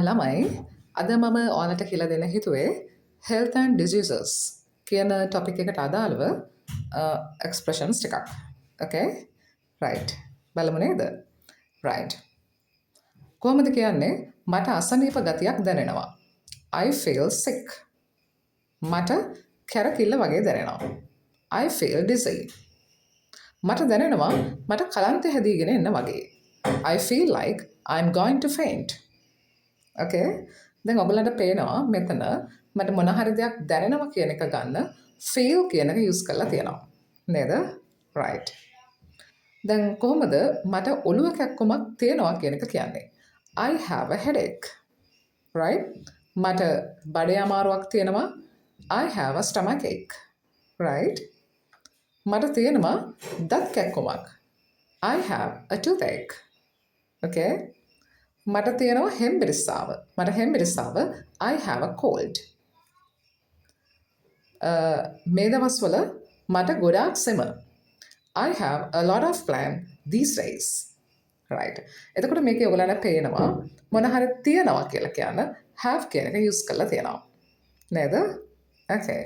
ළමයි අද මම ඕනට කියලා දෙන්න හිතුවේ health and diseases කියන ටොපික් එකට අදාළව එක්ස්ප්‍රෙෂන්ස් ටිකක්. Okay? right. බලමු නේද? right. කොහොමද කියන්නේ මට අසනීප ගතියක් දැනෙනවා. I feel sick. මට කැරකිල්ල වගේ දැනෙනවා. I feel dizzy. මට දැනෙනවා මට කලන්තය හැදීගෙන එන්න වගේ. I feel like I'm going to faint. Okay? දැන් ඔයගලන්ට පේනවා මෙතන මට මොන හරි දෙයක් දැනෙනවා කියන එක ගන්න feel කියන එක use කරලා තියෙනවා. නේද? right. දැන් කොහොමද මට ඔළුව කැක්කුමක් තියෙනවා කියන එක කියන්නේ? I have a headache. right? මට බඩේ අමාරුවක් තියෙනවා. I have a stomach ache. right? මට තියෙනවා දත් කැක්කුමක්. I have a toothache. okay? මට තියෙනවා හෙම්බිරිස්සාව. මට හෙම්බිරිස්සාව I have a cold. මේ දවස්වල මට ගොඩාක් සෙම. I have a lot of plan these days. right. එතකොට මේකේ ඔයගලන්ට පේනවා මොන හරි තියනවා කියලා කියන්න have කියන එක use කරලා තියෙනවා. නේද? okay.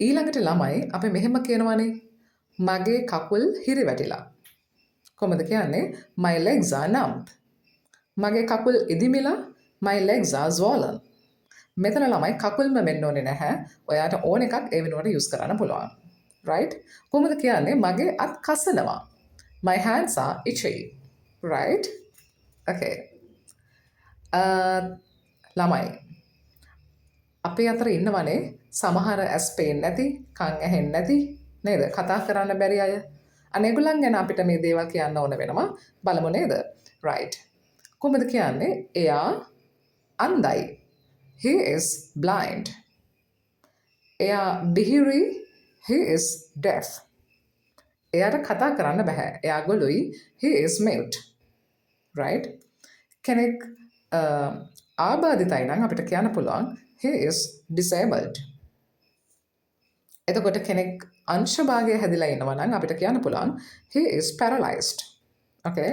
ඊළඟට ළමයි අපි මෙහෙම කියනවානේ මගේ කකුල් හිරි වැටිලා. කොහොමද කියන්නේ? My legs are numb. මගේ කකුල් ඉදිමිලා my legs are swollen. මෙතන ළමයි කකුල්ම වෙන්න ඕනේ නැහැ. ඔයාට ඕන එකක් ඒ වෙනුවට use කරන්න පුළුවන්. right? කොහොමද කියන්නේ මගේ අත් කසනවා. My hands are itchy. right? okay. ළමයි අපේ අතර ඉන්නවනේ සමහර ඇස් පේන්නේ නැති, කන් ඇහෙන්නේ නැති නේද? කතා කරන්න බැරි අය. අනේගොල්ලන් ගැන අපිට මේ දේවල් කියන්න ඕන වෙනවා. බලමු නේද? right. කොහොමද කියන්නේ? එයා අන්ධයි. He is blind. එයා බිහිරි. He is deaf. එයාට කතා කරන්න බෑ. එයා ගොළුයි. He is mute. right? කෙනෙක් ආබාධිතයි නම් අපිට කියන්න පුළුවන් he is disabled. එතකොට කෙනෙක් අංශභාගය හැදිලා ඉනවා නම් අපිට කියන්න පුළුවන් he is paralyzed. okay?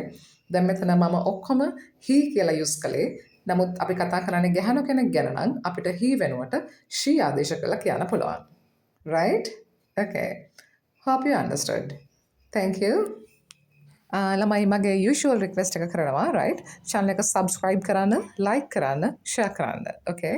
දැන් මෙතන මම ඔක්කොම he කියලා use කළේ. නමුත් අපි කතා කරන්නේ ගැහණු කෙනෙක් ගැන නම් අපිට he වෙනුවට she ආදේශ කරලා කියන්න පුළුවන්. right? okay. hope you understood. thank you. ළමයි මගේ usual request එක කරනවා right? channel එක subscribe කරන්න, like කරන්න, share කරන්න. okay?